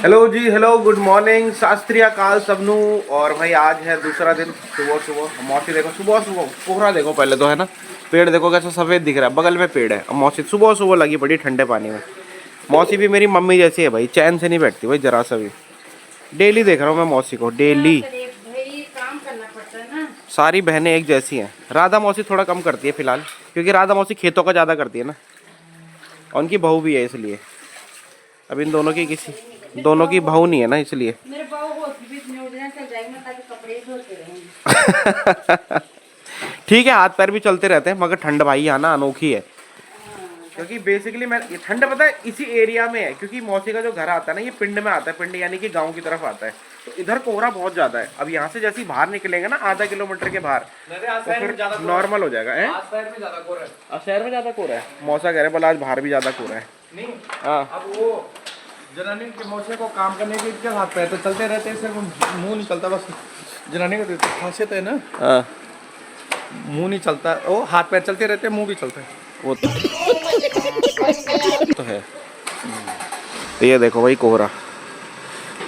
Hello जी, hello, good morning, शास्त्रीय काल सबनू। और भाई आज है दूसरा दिन। सुबह सुबह मौसी देखो, सुबह सुबह कोहरा देखो पहले तो, है ना। पेड़ देखो कैसा सफ़ेद दिख रहा है, बगल में पेड़ है। और मौसी सुबह सुबह लगी पड़ी ठंडे पानी में। मौसी भी मेरी मम्मी जैसी है भाई, चैन से नहीं बैठती भाई जरा सा भी। डेली देख रहा हूँ मैं मौसी को, डेली। काम करना पड़ता है ना। सारी बहनें एक जैसी हैं। राधा मौसी थोड़ा कम करती है फिलहाल, क्योंकि राधा मौसी खेतों का ज़्यादा करती है ना, और उनकी बहू भी है इसलिए। अब इन दोनों की बहू नहीं है ना, इसलिए। मेरे बहू होती भी इतने उड़ जाए, चल जाएगी, मैं ताकि कपड़े ही धोते रहेंगे। ठीक है, हाथ पैर भी चलते रहते हैं, मगर ठंड भाई यहाँ ना अनोखी है। क्योंकि बेसिकली मैं ये ठंड पता है इसी एरिया में है, क्योंकि मौसी का जो घर आता है ना ये पिंड में आता है। पिंड यानी कि गांव की तरफ आता है, तो इधर कोहरा बहुत ज्यादा है। अब यहाँ से जैसे ही बाहर निकलेंगे ना, आधा किलोमीटर के बाहर, तो फिर नॉर्मल हो जाएगा। शहर में ज्यादा कोहरा है। शहर में ज्यादा कोहरा है। मौसा कह रहे बोला आज बाहर भी ज्यादा कोहरा है। नहीं, हाँ, अब वो जनानी के मौसे को काम करने के क्या हाथ पैर तो चलते रहते हैं, सिर्फ मुंह नहीं चलता बस। जनानी का तो खासियत है ना, हाँ, मुंह नहीं चलता, वो हाथ पैर चलते रहते हैं, मुंह भी चलता है। वो तो है। तो ये देखो भाई कोहरा।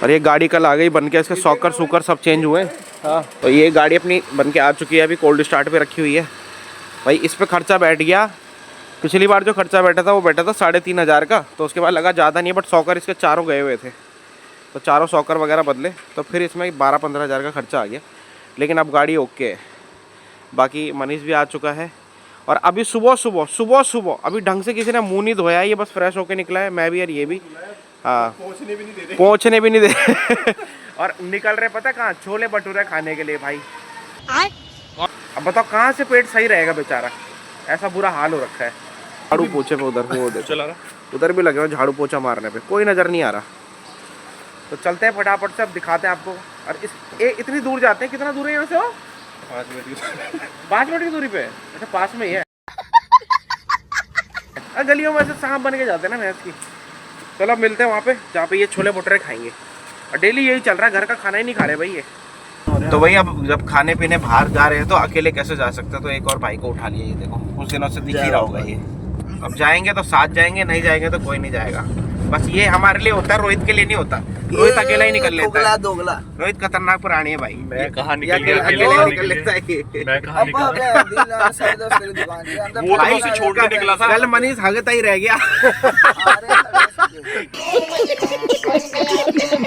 और ये गाड़ी कल आ गई बन के, इसके सॉकर सूकर सब चेंज हुए। हाँ, तो ये गाड़ी अपनी बन के आ चुकी है, अभी कोल्ड स्टार्ट पे रखी हुई है भाई। इस पे खर्चा बैठ गया, पिछली बार जो खर्चा बैठा था वो बैठा था 3,500 का। तो उसके बाद लगा ज़्यादा नहीं है, बट सॉकर इसके चारों गए हुए थे, तो चारों सॉकर वगैरह बदले, तो फिर इसमें 12-15 हज़ार का खर्चा आ गया। लेकिन अब गाड़ी ओके है। बाकी मनीष भी आ चुका है। और अभी सुबह अभी ढंग से किसी ने मुंह नहीं धोया है, ये बस फ्रेश होके निकला है। मैं भी और ये भी। हाँ, पहुँचने भी नहीं दे और निकल रहे पता कहाँ, छोले भटूरे खाने के लिए भाई। अब बताओ कहाँ से पेट सही रहेगा बेचारा, ऐसा बुरा हाल हो रखा है। झाड़ू पोछे पे उधर वो देखो चला रहा, उधर भी लगे हुए झाड़ू पोछा मारने पे, कोई नज़र नहीं आ रहा। तो चलते हैं फटाफट से, अब दिखाते हैं आपको। और इतनी दूर जाते हैं, कितना दूर है यहाँ से? 5 मिनट की दूरी पे। अच्छा, पास में ही है। गलियों में से सांप बन के जाते हैं ना भैंस की। चलो अब मिलते हैं वहाँ पे जहाँ पे ये छोले भटूरे खाएंगे। और डेली यही चल रहा है, घर का खाना ही नहीं खा रहे भाई ये। तो भाई अब जब खाने पीने बाहर जा रहे हैं तो अकेले कैसे जा सकते हैं, तो एक और भाई को उठा लिया। ये देखो कुछ दिनों से दिख ही रहा होगा ये। अब जाएंगे तो साथ जाएंगे, नहीं जाएंगे तो कोई नहीं जाएगा। बस ये हमारे लिए होता है, रोहित के लिए नहीं होता। रोहित अकेला ही निकल लेता है। दोगला रोहित खतरनाक प्राणी है भाई। मैं कहाँ ये अकेले निकल लेता है ये। मैं कहाँ छोड़ के निकला था कल, मनीष हगता ही रह गया।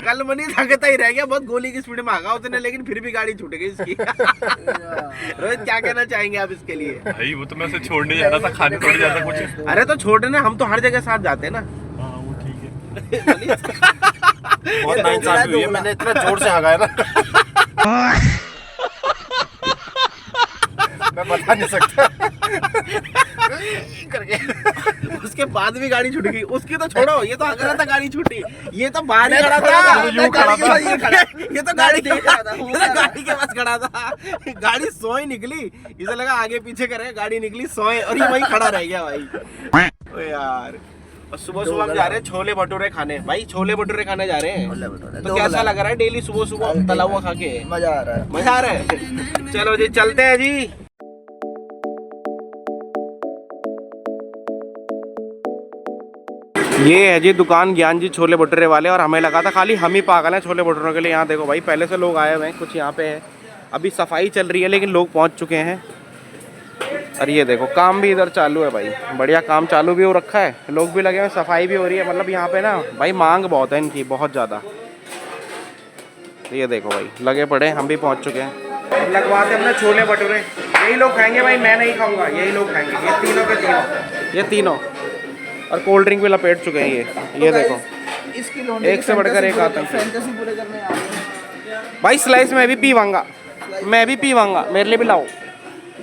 कल मनीष हगता ही रह गया, बहुत गोली की स्पीड में भागा उसने, लेकिन फिर भी गाड़ी छूट गई इसकी। रोहित क्या कहना चाहेंगे आप इसके लिए? भाई वो तो मैं उसे छोड़ने जा रहा था, खाने थोड़ी जाता कुछ। अरे तो छोड़ने, हम तो हर जगह साथ जाते हैं ना। हाँ वो ठीक है। बहुत नाइंसाफी हुई है, मैंने इतना जोर से हगाया ना, मैं बता नहीं सकता। करके उसके बाद भी गाड़ी छूट गई। उसकी तो छोड़ो, ये तो हग रहा था गाड़ी छूटी, ये तो बाहर ही खड़ा था। यूं खड़ा था। ये तो गाड़ी के पास खड़ा था। गाड़ी सोए निकली, इसे लगा आगे पीछे करेगा, गाड़ी निकली सोए, और ये वहीं खड़ा रह गया भाई। ओ यार, और सुबह सुबह हम जा रहे हैं छोले भटूरे खाने। भाई छोले भटूरे खाने जा रहे हैं, तो कैसा लग रहा है डेली सुबह सुबह तला हुआ खा के? मजा आ रहा है, मजा आ रहा है। चलो जी चलते हैं जी। ये है जी दुकान ज्ञान जी छोले भटूरे वाले, और हमें लगा था खाली हम ही पागल हैं छोले भटूरों के लिए। यहाँ देखो भाई, पहले से लोग आए हुए हैं, कुछ यहाँ पे है। अभी सफाई चल रही है, लेकिन लोग पहुँच चुके हैं। और ये देखो काम भी इधर चालू है भाई, बढ़िया काम चालू भी हो रखा है, लोग भी लगे हुए, सफाई भी हो रही है। मतलब यहाँ पे ना भाई मांग बहुत है इनकी, बहुत ज़्यादा। ये देखो भाई लगे पड़े, हम भी पहुँच चुके हैं। लगवाते अपने छोले भटूरे, यही लोग खाएंगे भाई, मैं नहीं खाऊंगा, यही लोग खाएंगे। ये तीनों के तीनों, ये तीनों। और कोल्ड ड्रिंक भी लपेट चुके हैं ये देखो, एक से बढ़कर एक आता है भाई। स्लाइस मैं भी पीवांगा, मैं भी पीवांगा, मेरे लिए भी लाओ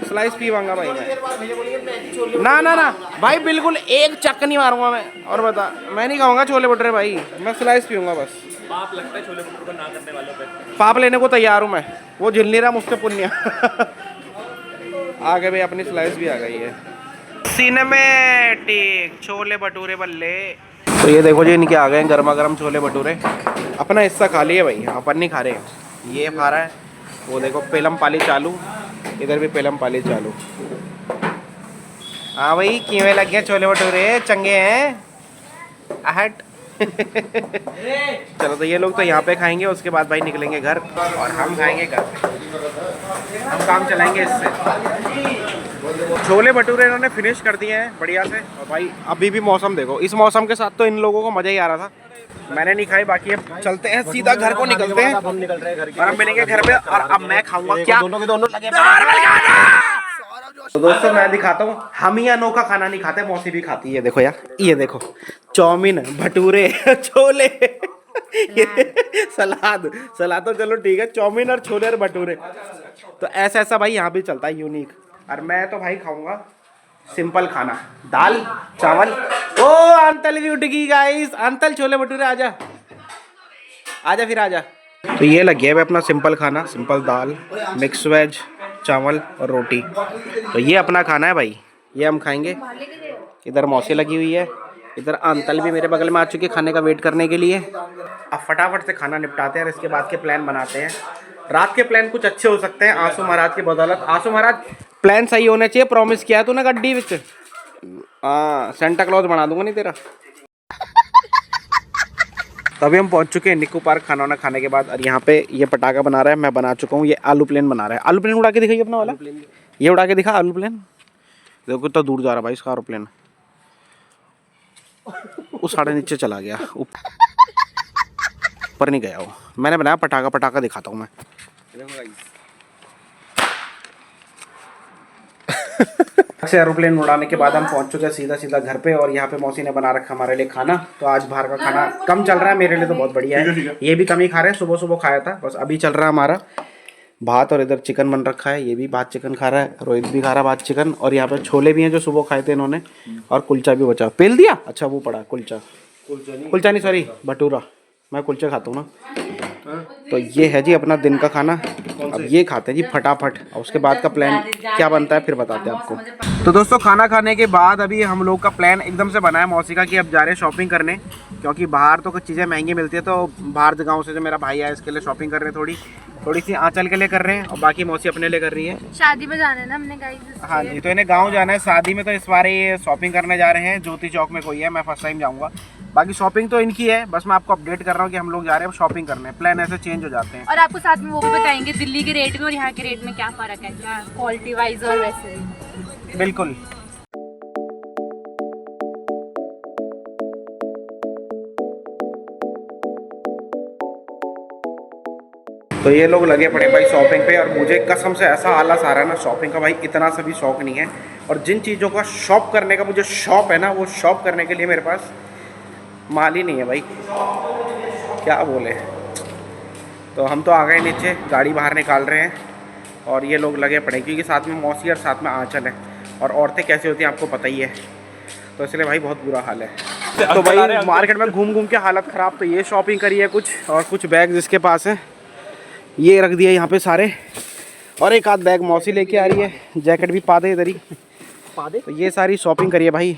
स्लाइस, पीवांगा भाई मैं। ना ना ना भाई, बिल्कुल एक चक नहीं मारूंगा मैं। और बता, मैं नहीं खाऊंगा छोले भटूरे भाई, मैं स्लाइस पीऊंगा बस। पाप लगता है छोले भटूरे ना करने वालों पे। पाप लेने को तैयार हूँ मैं, वो झिल नहीं रहा मुझसे पुण्य। आ गए भाई, अपनी स्लाइस भी आ गई है। सिनेमैटिक छोले भटूरे बल्ले। तो ये देखो जी, इनके आ गए हैं गर्मा गर्म छोले भटूरे। अपना हिस्सा खा लिए भाई, अपन नहीं खा रहे। ये खा रहा है, वो देखो पेलम पाली चालू, इधर भी पेलम पाली चालू। हाँ भाई, कीवे लग गए छोले भटूरे, चंगे हैं। आहट चलो तो ये लोग तो यहाँ पे खाएंगे, उसके बाद भाई निकलेंगे घर और हम खाएंगे घर पे। हम काम चलाएंगे इससे। छोले भटूरे इन्होंने फिनिश कर दिए हैं बढ़िया से। और भाई अभी भी मौसम देखो, इस मौसम के साथ तो इन लोगों को मज़ा ही आ रहा था। मैंने नहीं खाई, बाकी अब चलते हैं सीधा घर को, निकलते हैं। हम निकल रहे हैं घर और हम मिलेंगे घर पे और अब मैं खाऊंगा क्या। दोनों के दोनों लगे तो दोस्तों मैं दिखाता हूँ, हम ही अनोखा खाना नहीं खाते, मौसी भी खाती है। देखो यार, ये देखो चाउमीन, भटूरे, छोले, सलाद। सलाद तो चलो ठीक है, चाउमीन और छोले और भटूरे, तो ऐसा ऐसा भाई यहाँ भी चलता है यूनिक। और मैं तो भाई खाऊंगा सिंपल खाना, दाल चावल। ओ अंतल भी उठ गई गाइस, अंतल छोले भटूरे आजा आजा फिर आजा। तो ये लगे हुए अपना सिंपल खाना, सिंपल दाल, मिक्स वेज, चावल और रोटी। तो ये अपना खाना है भाई, ये हम खाएंगे। इधर मौसी लगी हुई है, इधर अंतल भी मेरे बगल में आ चुकी है खाने का वेट करने के लिए। अब फटाफट से खाना निपटाते हैं और इसके बाद के प्लान बनाते हैं। रात के प्लान कुछ अच्छे हो सकते हैं आंसू महाराज की बदौलत। आंसू महाराज प्लान सही होने चाहिए, प्रॉमिस किया है तूने गड्डी विच। हाँ सेंटा क्लॉज बना दूंगा नहीं तेरा। तभी हम पहुंच चुके हैं निक्कू पार्क खाना वाना खाने के बाद। और यहाँ पे ये पटाखा बना रहा है, मैं बना चुका हूँ। ये आलू प्लेन बना रहा है। आलू प्लेन उड़ा के दिखाइए अपना वाला, ये उड़ा के दिखा आलू प्लेन। देखो कितना दूर जा रहा भाई इसका एरोप्लेन, उस साढ़े नीचे चला गया, ऊपर नहीं गया वो। मैंने बनाया पटाखा, पटाखा दिखाता हूँ मैं। से एरोप्लेन उड़ाने के बाद हम पहुंच चुके हैं सीधा सीधा घर पे। और यहाँ पे मौसी ने बना रखा हमारे लिए खाना। तो आज बाहर का खाना कम चल रहा है, मेरे लिए तो बहुत बढ़िया है। ये भी कम ही खा रहे हैं, सुबह सुबह खाया था, बस अभी चल रहा है हमारा भात। और इधर चिकन बन रखा है, ये भी भात चिकन खा रहा है, रोहित भी खा रहा है भात चिकन। और यहाँ पे छोले भी हैं जो सुबह खाए थे इन्होंने, और कुलचा भी बचा। पेल दिया, अच्छा वो पड़ा कुलचा, कुलचा नहीं सॉरी भटूरा। मैं कुलचे खाता हूँ ना। तो ये है जी अपना दिन का खाना। अब ये खाते हैं जी फटाफट, और उसके बाद का प्लान क्या बनता है फिर बताते हैं आपको। तो दोस्तों खाना खाने के बाद अभी हम लोग का प्लान एकदम से बना है मौसी का कि अब जा रहे हैं शॉपिंग करने, क्योंकि बाहर तो कुछ चीज़ें महंगी मिलती है। तो बाहर गाँव से जो मेरा भाई है इसके लिए शॉपिंग कर रहे हैं, थोड़ी सी आंचल के लिए कर रहे हैं, और बाकी मौसी अपने लिए कर रही है। शादी में जाना है ना हमने गाइस। हाँ जी, तो इन्हें गाँव जाना है शादी में। तो इस बार ये शॉपिंग करने जा रहे हैं, ज्योति चौक में कोई है, मैं फर्स्ट टाइम जाऊँगा। बाकी शॉपिंग तो इनकी है, बस मैं आपको अपडेट कर रहा हूँ कि हम लोग जा रहे हैं शॉपिंग करने। प्लान ऐसे चेंज हो जाते हैं। और आपको साथ में वो भी बताएंगे दिल्ली के रेट में और यहाँ के रेट में क्या फ़र्क है, क्या क्वालिटी वाइज और वैसे। बिल्कुल। तो ये लोग लगे पड़े भाई शॉपिंग पे, और मुझे कसम से ऐसा आलस आ रहा है ना शॉपिंग का भाई, इतना सा भी शौक नहीं है। और जिन चीज़ों का शॉप करने का मुझे शौक है ना, वो शॉप करने के लिए मेरे पास माल ही नहीं है भाई, क्या बोले। तो हम तो आ गए नीचे, गाड़ी बाहर निकाल रहे हैं, और ये लोग लगे पड़े क्योंकि साथ में मौसी और साथ में आंचल है। और औरतें कैसी होती हैं आपको पता ही है, तो इसलिए भाई बहुत बुरा हाल है। तो भाई मार्केट में घूम घूम के हालत ख़राब। तो ये शॉपिंग करी है कुछ, और कुछ बैग जिसके पास है ये रख दिया यहाँ पे सारे, और एक आध बैग मौसी लेके आ रही है, जैकेट भी पा दे इधर ही पा दे। तो ये सारी शॉपिंग करी है भाई,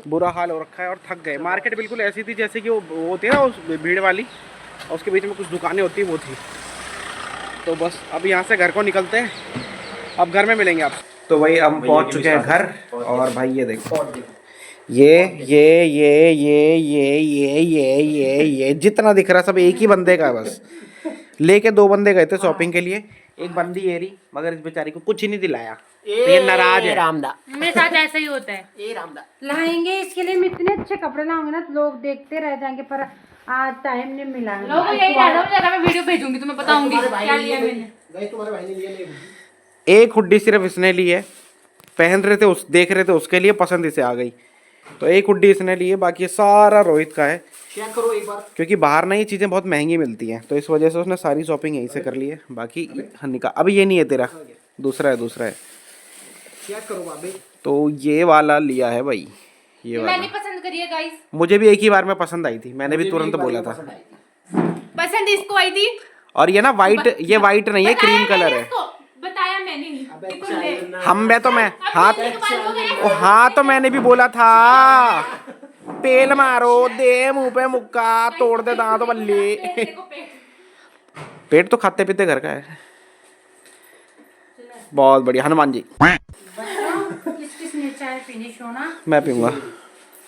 बुरा हाल हो रखा है और थक गए। मार्केट बिल्कुल ऐसी थी जैसे कि वो होती है ना उस भीड़ वाली, और उसके बीच में कुछ दुकानें होती है, वो थी। तो बस अब यहाँ से घर को निकलते हैं, अब घर में मिलेंगे आप। तो भाई हम पहुँच चुके हैं घर, और भाई ये देखो ये जितना दिख रहा सब एक ही बंदे का है। बस लेके 2 बंदे गए थे शॉपिंग के लिए, एक बंदी ये रही, मगर इस बेचारी को कुछ ही नहीं दिलाया, तो ये नाराज है। रामदा मेरे साथ ऐसा ही होता है। ए रामदा लाएंगे इसके लिए, मैं इतने अच्छे कपड़े लाऊंगे ना तो लोग देखते रह जाएंगे, पर आज टाइम नहीं मिला। लोग यही कहना, मैं वीडियो भेजूंगी तुम्हें बताऊंगी क्या लिया मैंने। तुम्हारे भाई ने लिया नहीं। एक हुड्डी सिर्फ इसने ली है, पहन रहे थे उस देख रहे थे उसके लिए, पसंद इसे आ गई, तो एक हुड्डी इसने ली है, बाकी सारा रोहित का है। चेक करो एक बार, क्योंकि बाहर ना ये चीज़ें बहुत महंगी मिलती हैं, तो इस वजह से उसने सारी शॉपिंग यहीं से कर ली है। बाकी हन्नी का अभी ये नहीं है, तेरा दूसरा है चेक करो बाबे। तो ये वाला लिया है भाई, ये वाला मैंने पसंद करी है गाइस, मुझे भी एक ही बार में पसंद आई थी, मैंने भी तुरंत बोला था पसंद इसको आई थी। और ये ना वाइट, ये वाइट नहीं है, क्रीम कलर है। बताया मैंने नहीं, हम मैं तो मैं हाथ हाँ तो मैंने भी बोला था, पेल मारो दे मुंह पे मुक्का, तोड़ दे दांत बल्ले। पेट तो खाते पीते घर का है। बहुत बढ़िया हनुमान जी। किस किस ने चाय फिनिश होना, मैं पीऊंगा।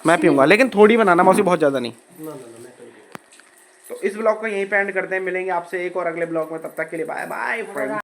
मैं पीऊंगा, लेकिन थोड़ी बनाना मौसी, बहुत ज़्यादा नहीं। तो इस ब्लॉग को यहीं पे एंड करते हैं, मिलेंगे आपसे एक और अगले ब्लॉग में, तब तक के लिए बाय बाय फ्रेंड्स।